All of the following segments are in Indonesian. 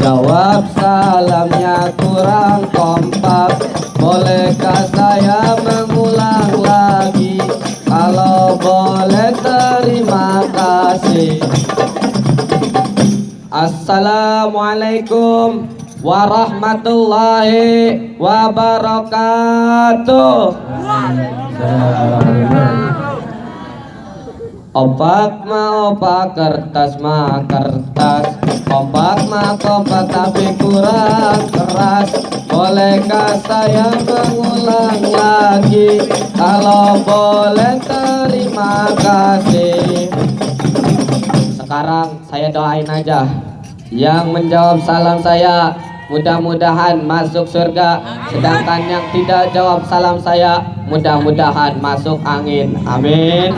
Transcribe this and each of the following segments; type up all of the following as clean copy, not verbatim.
Jawab salamnya kurang kompak. Bolehkah saya mengulang lagi? Kalau boleh terima kasih. Assalamualaikum warahmatullahi wabarakatuh. Opak ma opak, kertas ma kertas. Opak ma kompak tapi kurang keras. Bolehkah saya mengulang lagi? Kalau boleh terima kasih. Sekarang saya doain aja. Yang menjawab salam saya mudah-mudahan masuk surga. Sedangkan yang tidak jawab salam saya mudah-mudahan masuk angin. Amin.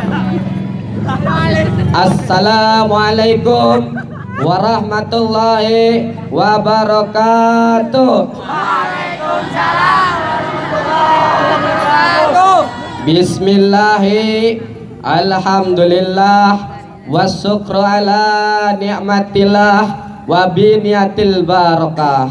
Assalamualaikum warahmatullahi wabarakatuh. Waalaikumsalam warahmatullahi wabarakatuh. Bismillahi alhamdulillah wasyukru ala ni'matillah wa biniyatil barakah.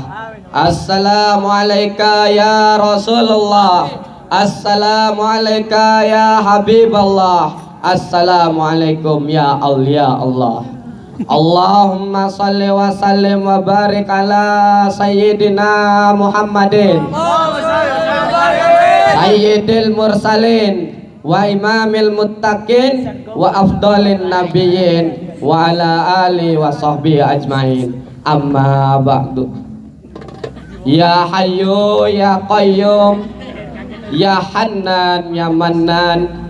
Assalamualaikum ya Rasulullah. Assalamualaikum ya Habiballah. Assalamualaikum ya awliya Allah. Allahumma salli wa sallim wa barik ala sayyidina Muhammadin sayyidil mursalin wa imamil muttaqin wa afdalin nabiyyin wa ala ali wa sahbihi ajmain. Amma ba'du. Ya hayyu ya qayyum ya hannan ya mannan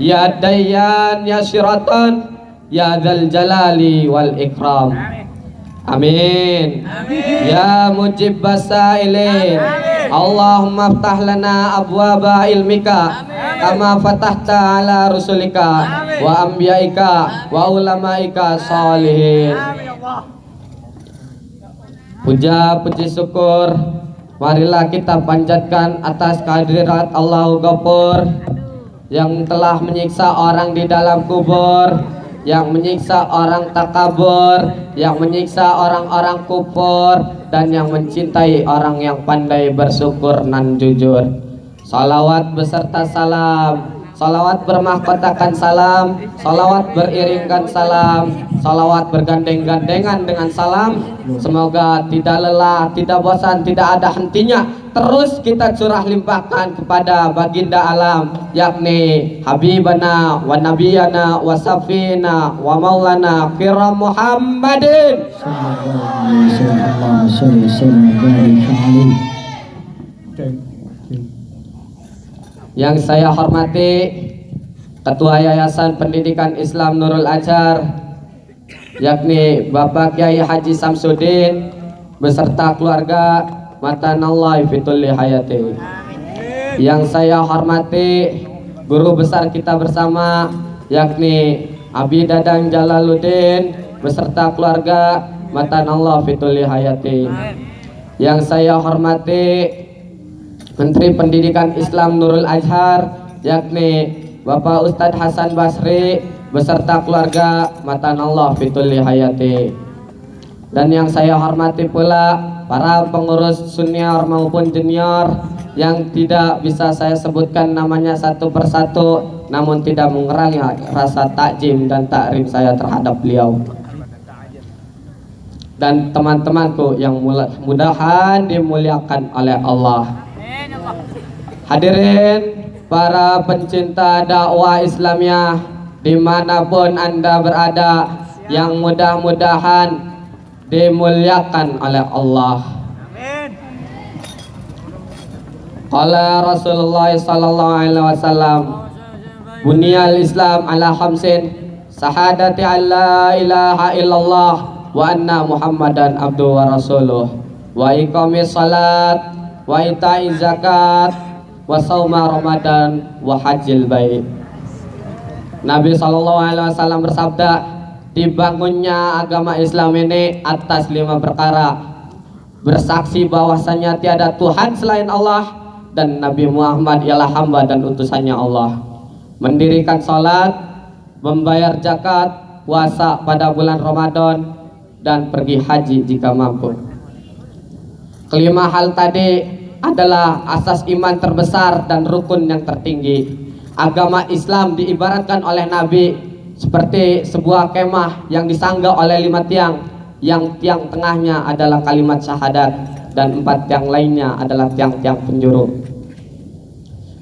ya dayyan ya syiratan ya dzal jalali wal ikram. Amin. Ya mujib basailin. Allahumma ftah lana abwaba ilmika kama fatahta ala rusulika wa anbiyaika wa ulamaika salihin. Puja puji syukur marilah kita panjatkan atas kehadirat Allahu Ghafur yang telah menyiksa orang di dalam kubur, yang menyiksa orang takabur, yang menyiksa orang-orang kufur, dan yang mencintai orang yang pandai bersyukur nan jujur. Salawat beserta salam, salawat bermahkotakan salam, salawat beriringkan salam, salawat bergandeng-gandengan dengan salam. Semoga tidak lelah, tidak bosan, tidak ada hentinya, terus kita curah limpahkan kepada baginda alam, yakni Habibana wa Nabiyana wa Safina wa Maulana Kiram Muhammadin. Yang saya hormati Ketua Yayasan Pendidikan Islam Nurul Azhar, yakni Bapak Kiai Haji Samsudin beserta keluarga Matanallahi fitulli hayati. Yang saya hormati guru besar kita bersama, yakni Abi Dadang Jalaluddin beserta keluarga Matanallah fitulli hayati. Yang saya hormati Menteri Pendidikan Islam Nurul Azhar, yakni Bapak Ustadz Hasan Basri beserta keluarga Matanallah fitulli hayati. Dan yang saya hormati pula para pengurus senior maupun junior yang tidak bisa saya sebutkan namanya satu persatu, namun tidak mengurangi rasa takjim dan takrim saya terhadap beliau. Dan teman-temanku yang mudah-mudahan dimuliakan oleh Allah. Hadirin para pencinta dakwah Islamiyah dimanapun Anda berada, yang mudah-mudahan dimuliakan oleh Allah. Qala Rasulullah sallallahu alaihi wasallam, bunyal Islam ala khamsin, sahadati alla ilaha illallah wa anna Muhammadan abduhu wa rasuluh, wa iqamis salat, wa ita'iz zakat, wa sauma ramadan, wa hajjil bait. Nabi SAW bersabda, dibangunnya agama Islam ini atas 5 perkara: bersaksi bahwasanya tiada Tuhan selain Allah dan Nabi Muhammad ialah hamba dan utusannya Allah, mendirikan salat, membayar zakat, puasa pada bulan Ramadan, dan pergi haji jika mampu. Kelima hal tadi adalah asas iman terbesar dan rukun yang tertinggi. Agama Islam diibaratkan oleh Nabi seperti sebuah kemah yang disanggah oleh 5 tiang, yang tiang tengahnya adalah kalimat syahadat dan 4 tiang lainnya adalah tiang-tiang penjuru.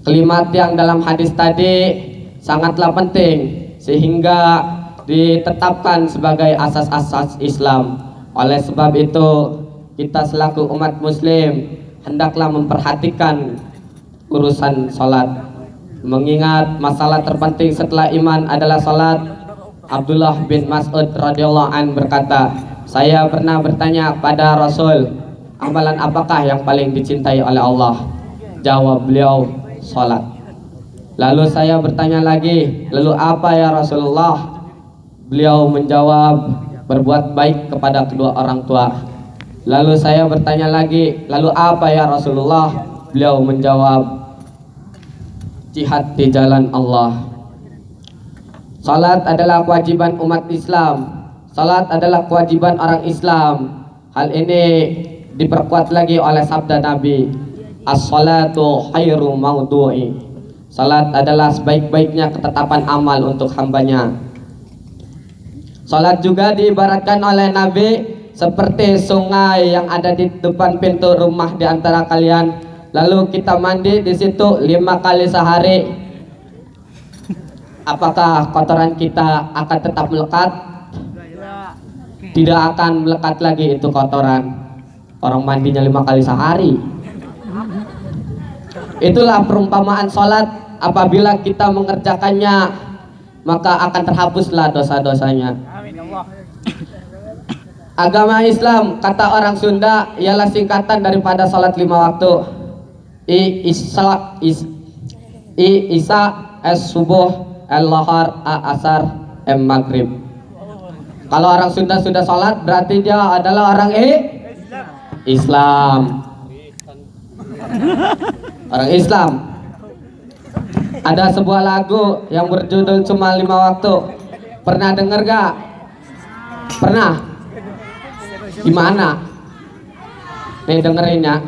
Kelima tiang dalam hadis tadi sangatlah penting sehingga ditetapkan sebagai asas-asas Islam. Oleh sebab itu, kita selaku umat muslim hendaklah memperhatikan urusan sholat. Mengingat masalah terpenting setelah iman adalah sholat. Abdullah bin Mas'ud radhiyallahu an berkata, saya pernah bertanya pada Rasul, amalan apakah yang paling dicintai oleh Allah? Jawab beliau, sholat. Lalu saya bertanya lagi, lalu apa ya Rasulullah? Beliau menjawab, berbuat baik kepada kedua orang tua. Lalu saya bertanya lagi, lalu apa ya Rasulullah? Beliau menjawab, jihad di jalan Allah. Salat adalah kewajiban umat Islam. Salat adalah kewajiban orang Islam. Hal ini diperkuat lagi oleh sabda Nabi, as-salatu khairu maudu'i. Salat adalah sebaik-baiknya ketetapan amal untuk hambanya. Salat juga diibaratkan oleh Nabi seperti sungai yang ada di depan pintu rumah di antara kalian. Lalu kita mandi di situ 5 kali sehari. Apakah kotoran kita akan tetap melekat? Tidak akan melekat lagi itu kotoran. Orang mandinya 5 kali sehari. Itulah perumpamaan sholat. Apabila kita mengerjakannya, maka akan terhapuslah dosa-dosanya. Agama Islam, kata orang Sunda, ialah singkatan daripada sholat 5 waktu. Isa subuh, al-lahar, asar, maghrib. Kalau orang Sunda sudah sholat, berarti dia adalah orang Islam. Orang Islam. Ada sebuah lagu yang berjudul cuma 5 waktu. Pernah dengar gak? Pernah? Gimana? Nih dengerin ya.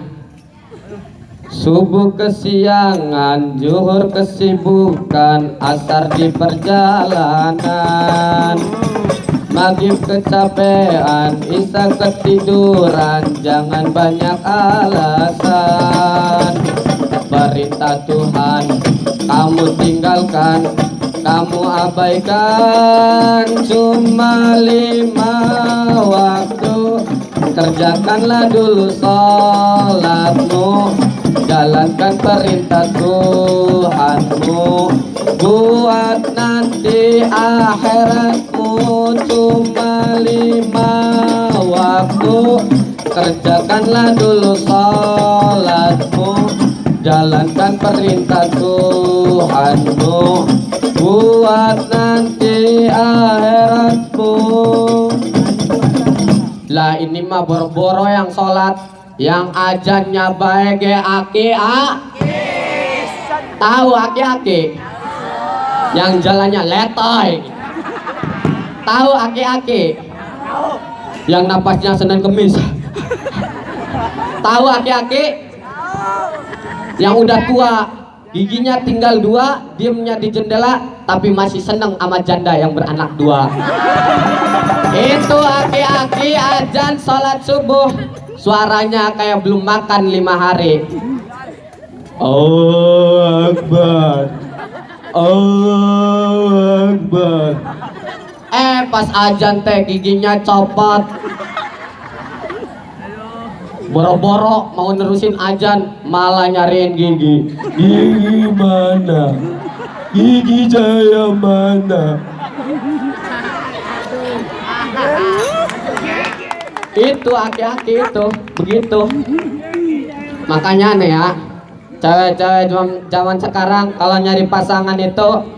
Subuh kesiangan, zuhur kesibukan, asar di perjalanan, maghrib kecapean, isya ketiduran. Jangan banyak alasan. Perintah Tuhan kamu tinggalkan, kamu abaikan. Cuma 5 waktu, kerjakanlah dulu sholatmu, jalankan perintah Tuhanmu, buat nanti akhiratmu. Cuma 5 waktu, kerjakanlah dulu sholatmu, jalankan perintah Tuhanmu, buat nanti akhiratmu. Lah ini mah boro-boro yang sholat, yang ajannya baik aki-aki. Tahu aki-aki? Yang jalannya letoy. Tahu aki-aki? Yang napasnya Senin Kemis. Tahu aki-aki? Yang udah tua, giginya tinggal 2, diemnya di jendela, tapi masih seneng sama janda yang beranak 2. Itu aki-aki azan sholat subuh, suaranya kayak belum makan 5 hari. Allahu Akbar, Allahu Akbar. Pas azan teh giginya copot. Boro-boro mau nerusin azan, malah nyariin gigi. Gigi mana? Gigi saya mana? Itu aki-aki itu begitu. Makanya nih ya, cewek-cewek zaman sekarang kalau nyari pasangan itu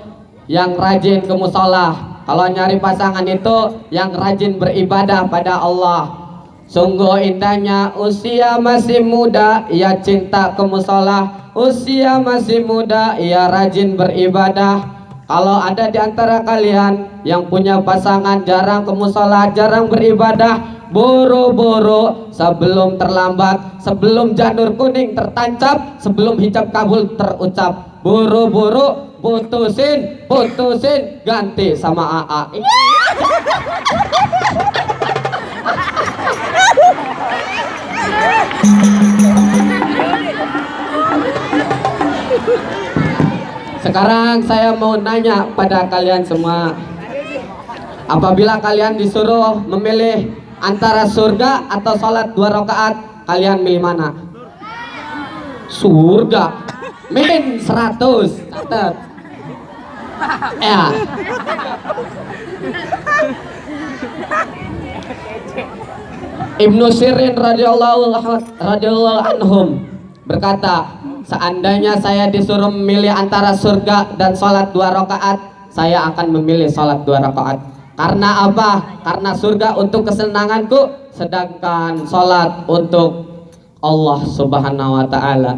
yang rajin ke musola. Kalau nyari pasangan itu yang rajin beribadah pada Allah. Sungguh indahnya usia masih muda, ia cinta ke musola. Usia masih muda, ia rajin beribadah. Kalau ada di antara kalian yang punya pasangan jarang ke musola, jarang beribadah, boro-boro sebelum terlambat, sebelum janur kuning tertancap, sebelum hijab kabul terucap, boro-boro putusin, ganti sama AA. Sekarang saya mau nanya pada kalian semua, apabila kalian disuruh memilih antara surga atau sholat 2 rakaat, kalian milih mana? Surga min 100. Catat ya. Ibnu Sirin radhiyallahu anhum berkata, seandainya saya disuruh memilih antara surga dan sholat 2 rakaat, saya akan memilih sholat 2 rakaat. Karena apa? Karena surga untuk kesenanganku, sedangkan sholat untuk Allah Subhanahu wa ta'ala.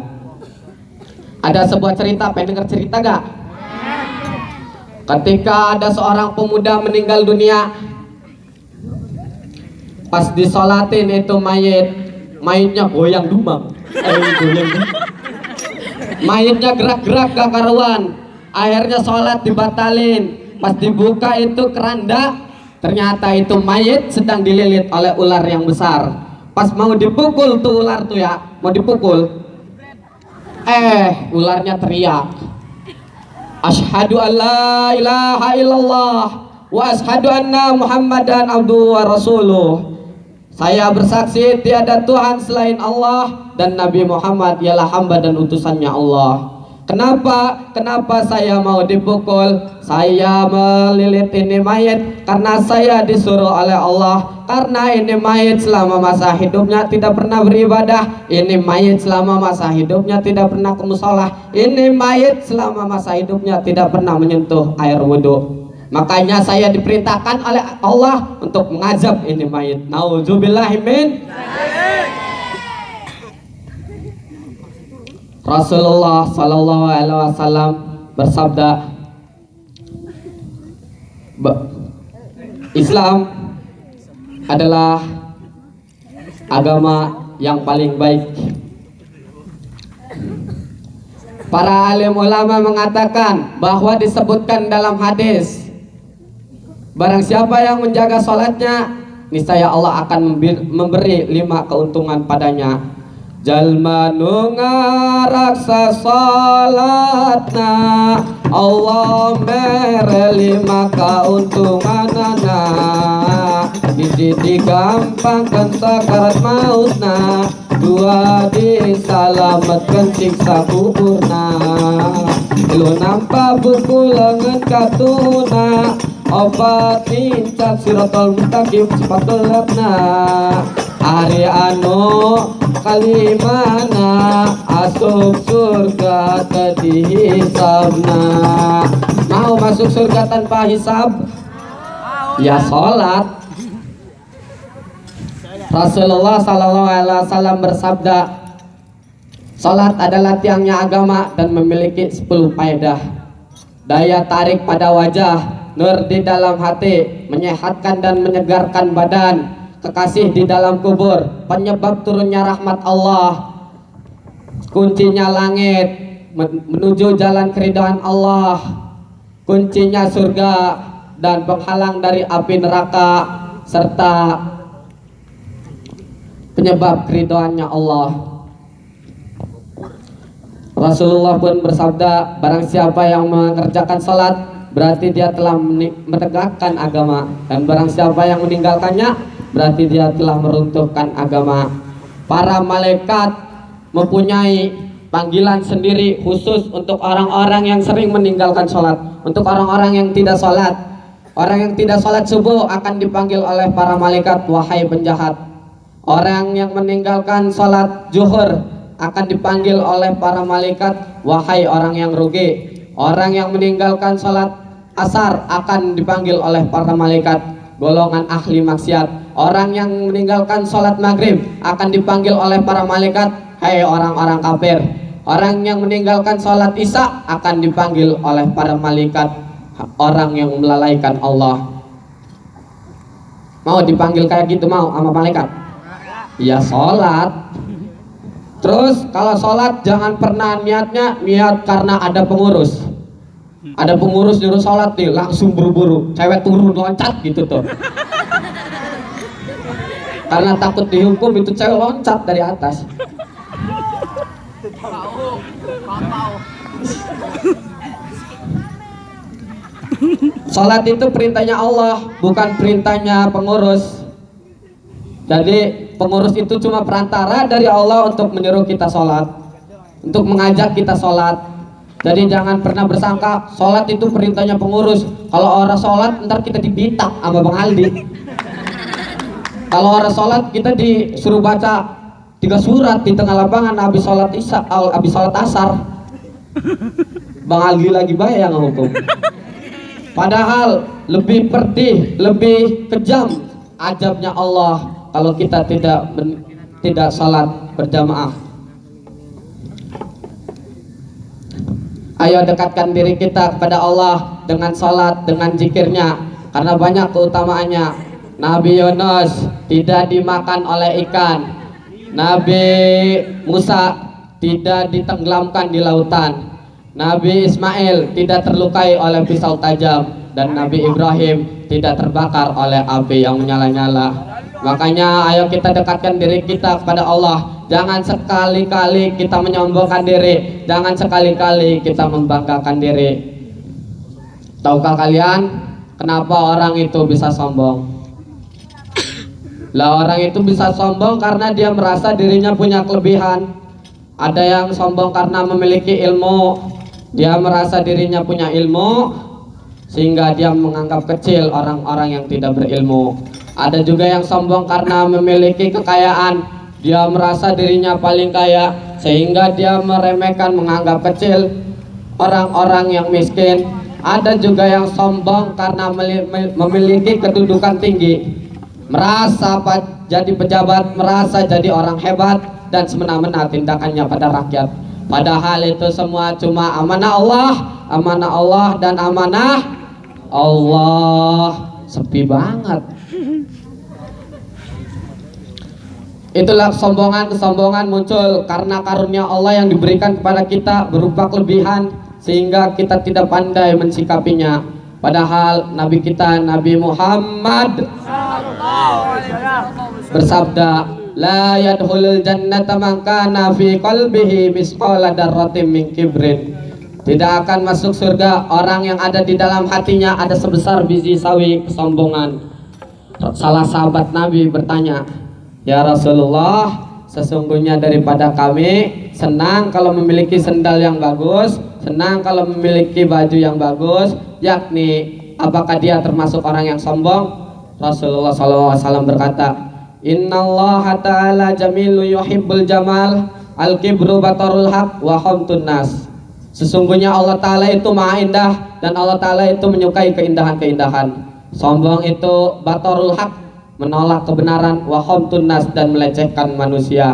Ada sebuah cerita, pengen denger cerita gak? Ketika ada seorang pemuda meninggal dunia, pas disolatin itu mayitnya goyang dumang, mayitnya gerak-gerak gak karuan. Akhirnya sholat dibatalin. Pas dibuka itu keranda, ternyata itu mayit sedang dililit oleh ular yang besar. Pas mau dipukul tuh ular tuh ya, mau dipukul, ularnya teriak, asyhadu an la ilaha illallah wa asyhadu anna muhammadan abduhu wa rasuluh. Saya bersaksi tiada Tuhan selain Allah dan Nabi Muhammad ialah hamba dan utusannya Allah. Kenapa saya mau dipukul? Saya melilit ini mayit karena saya disuruh oleh Allah. Karena ini mayit selama masa hidupnya tidak pernah beribadah. Ini mayit selama masa hidupnya tidak pernah ke musola. Ini mayit selama masa hidupnya tidak pernah menyentuh air wudhu. Makanya saya diperintahkan oleh Allah untuk mengazab ini mayit. Nauzubillahi min. Rasulullah Sallallahu Alaihi Wasallam bersabda, Islam adalah agama yang paling baik. Para alim ulama mengatakan bahwa disebutkan dalam hadis, barang siapa yang menjaga sholatnya, niscaya Allah akan memberi 5 keuntungan padanya. Jalma nu ngaraksa salatna, Allah mere 5 keuntunganana. Hiji digampangkan sakarat mautna, 2 disalametkeun siksa kuburna. 3 nampa buku leungeun katuna, 4 nincak siratal mustaqim sipatul labna. Ari anu kalimana asup surga tadi hisabna. Mau masuk surga tanpa hisab? Ya sholat. Rasulullah Sallallahu Alaihi Wasallam bersabda, sholat adalah tiangnya agama dan memiliki 10 faedah. Daya tarik pada wajah, nur di dalam hati, menyehatkan dan menyegarkan badan, kekasih di dalam kubur, penyebab turunnya rahmat Allah, kuncinya langit, menuju jalan keridhaan Allah, kuncinya surga dan penghalang dari api neraka, serta penyebab keridhaannya Allah. Rasulullah pun bersabda, barang siapa yang mengerjakan salat berarti dia telah menegakkan agama, dan barang siapa yang meninggalkannya berarti dia telah meruntuhkan agama. Para malaikat mempunyai panggilan sendiri khusus untuk orang-orang yang sering meninggalkan sholat. Untuk orang-orang yang tidak sholat, orang yang tidak sholat subuh akan dipanggil oleh para malaikat, wahai penjahat. Orang yang meninggalkan sholat zuhur akan dipanggil oleh para malaikat, wahai orang yang rugi. Orang yang meninggalkan sholat asar akan dipanggil oleh para malaikat, golongan ahli maksiat. Orang yang meninggalkan sholat maghrib akan dipanggil oleh para malaikat, hai orang-orang kafir. Orang yang meninggalkan sholat isya akan dipanggil oleh para malaikat, orang yang melalaikan Allah. Mau dipanggil kayak gitu mau sama malaikat? Ya sholat. Terus kalau sholat jangan pernah niat karena ada pengurus. Ada pengurus nyuruh sholat nih, langsung buru-buru cewek turun loncat gitu tuh. Karena takut dihukum, itu cewek loncat dari atas. Sholat itu perintahnya Allah, bukan perintahnya pengurus. Jadi pengurus itu cuma perantara dari Allah untuk menyuruh kita sholat, untuk mengajak kita sholat. Jadi jangan pernah bersangka sholat itu perintahnya pengurus. Kalau orang sholat ntar kita dibitak sama Bang Aldi. Kalau orang sholat kita disuruh baca 3 surat di tengah lapangan habis sholat isya, habis sholat asar. Bang Aldi lagi bayang hukum. Padahal lebih pedih, lebih kejam azabnya Allah kalau kita tidak salat berjamaah. Ayo dekatkan diri kita kepada Allah dengan salat, dengan zikirnya, karena banyak keutamaannya. Nabi Yunus tidak dimakan oleh ikan, Nabi Musa tidak ditenggelamkan di lautan, Nabi Ismail tidak terlukai oleh pisau tajam, dan Nabi Ibrahim tidak terbakar oleh api yang menyala-nyala. Makanya ayo kita dekatkan diri kita kepada Allah. Jangan sekali-kali kita menyombongkan diri, jangan sekali-kali kita membanggakan diri. Tahukah kalian kenapa orang itu bisa sombong? Lah orang itu bisa sombong karena dia merasa dirinya punya kelebihan. Ada yang sombong karena memiliki ilmu. Dia merasa dirinya punya ilmu sehingga dia menganggap kecil orang-orang yang tidak berilmu. Ada juga yang sombong karena memiliki kekayaan. Dia merasa dirinya paling kaya sehingga dia meremehkan, menganggap kecil orang-orang yang miskin. Ada juga yang sombong karena memiliki kedudukan tinggi, merasa jadi pejabat, merasa jadi orang hebat, dan semena-mena tindakannya pada rakyat. Padahal itu semua cuma amanah Allah dan amanah Allah. Sepi banget. Itulah kesombongan muncul karena karunia Allah yang diberikan kepada kita berupa kelebihan sehingga kita tidak pandai mensikapinya. Padahal Nabi kita, Nabi Muhammad bersabda, la yadkhulul jannata man kana fi qalbihi misqala dzarratin min kibrin. Tidak akan masuk surga orang yang ada di dalam hatinya ada sebesar biji sawi kesombongan. Salah sahabat Nabi bertanya, ya Rasulullah, sesungguhnya daripada kami senang kalau memiliki sendal yang bagus, senang kalau memiliki baju yang bagus, yakni apakah dia termasuk orang yang sombong? Rasulullah SAW berkata, innallaha ta'ala jamilu yuhibbul jamal, al-kibru batarul haq wa khamtun nas. Sesungguhnya Allah Ta'ala itu maha indah dan Allah Ta'ala itu menyukai keindahan-keindahan. Sombong itu batarul haq, menolak kebenaran, wa khamtun nas, dan melecehkan manusia.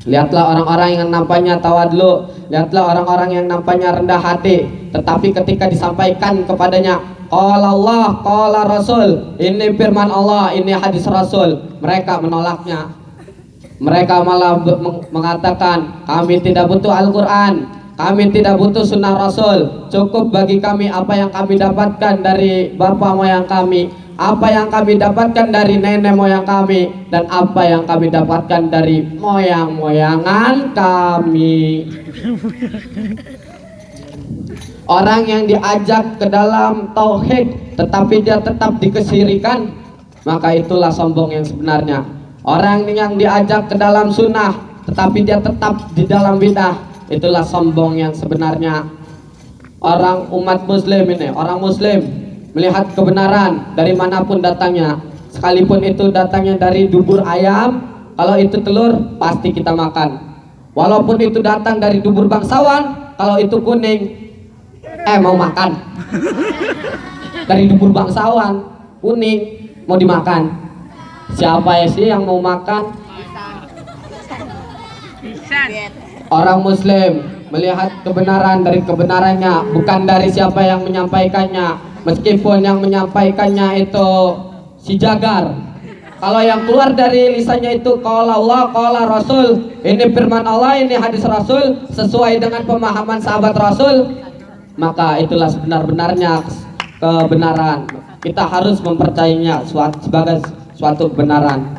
Lihatlah orang-orang yang nampaknya tawadlu, lihatlah orang-orang yang nampaknya rendah hati, tetapi ketika disampaikan kepadanya qala Allah, qala Rasul, ini firman Allah, ini hadis Rasul, mereka menolaknya. Mereka malah mengatakan, kami tidak butuh Al-Quran, kami tidak butuh sunnah Rasul, cukup bagi kami apa yang kami dapatkan dari bapak moyang kami, apa yang kami dapatkan dari nenek moyang kami, dan apa yang kami dapatkan dari moyang-moyangan kami. Orang yang diajak ke dalam tauhid tetapi dia tetap dikesirikan, maka itulah sombong yang sebenarnya. Orang yang diajak ke dalam sunnah tetapi dia tetap di dalam bidah, itulah sombong yang sebenarnya. Orang umat muslim ini, orang muslim melihat kebenaran dari manapun datangnya, sekalipun itu datangnya dari dubur ayam, kalau itu telur pasti kita makan. Walaupun itu datang dari dubur bangsawan, kalau itu kuning mau makan. Dari dubur bangsawan kuning mau dimakan. Siapa ya sih yang mau makan? Orang muslim melihat kebenaran dari kebenarannya, bukan dari siapa yang menyampaikannya. Meskipun yang menyampaikannya itu si Jagar, kalau yang keluar dari lisannya itu qala Allah, qala Rasul, ini firman Allah, ini hadis Rasul, sesuai dengan pemahaman sahabat Rasul, maka itulah sebenar-benarnya kebenaran. Kita harus mempercayainya sebagai suatu kebenaran.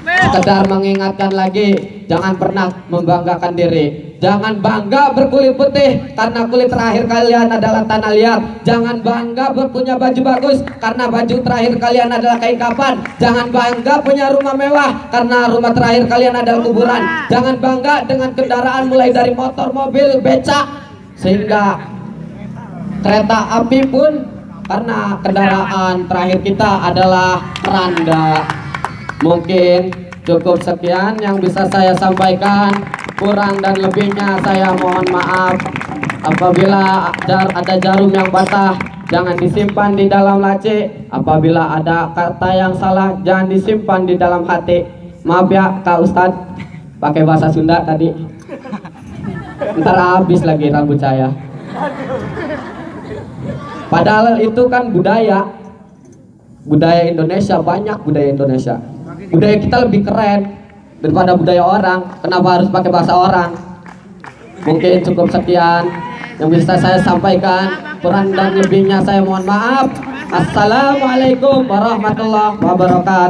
Sekedar mengingatkan lagi, jangan pernah membanggakan diri. Jangan bangga berkulit putih karena kulit terakhir kalian adalah tanah liat. Jangan bangga berpunya baju bagus karena baju terakhir kalian adalah kain kapan. Jangan bangga punya rumah mewah karena rumah terakhir kalian adalah kuburan. Jangan bangga dengan kendaraan mulai dari motor, mobil, becak, sehingga kereta api pun, karena kendaraan terakhir kita adalah keranda. Mungkin cukup sekian yang bisa saya sampaikan. Kurang dan lebihnya saya mohon maaf. Apabila ada jarum yang basah, jangan disimpan di dalam laci. Apabila ada kata yang salah, jangan disimpan di dalam hati. Maaf ya Kak Ustadz, pakai bahasa Sunda tadi. Ntar habis lagi rambut saya. Padahal itu kan budaya Indonesia, banyak budaya Indonesia. Budaya kita lebih keren daripada budaya orang. Kenapa harus pakai bahasa orang? Mungkin cukup sekian yang bisa saya sampaikan. Kurang dan lebihnya saya mohon maaf. Assalamualaikum warahmatullahi wabarakatuh.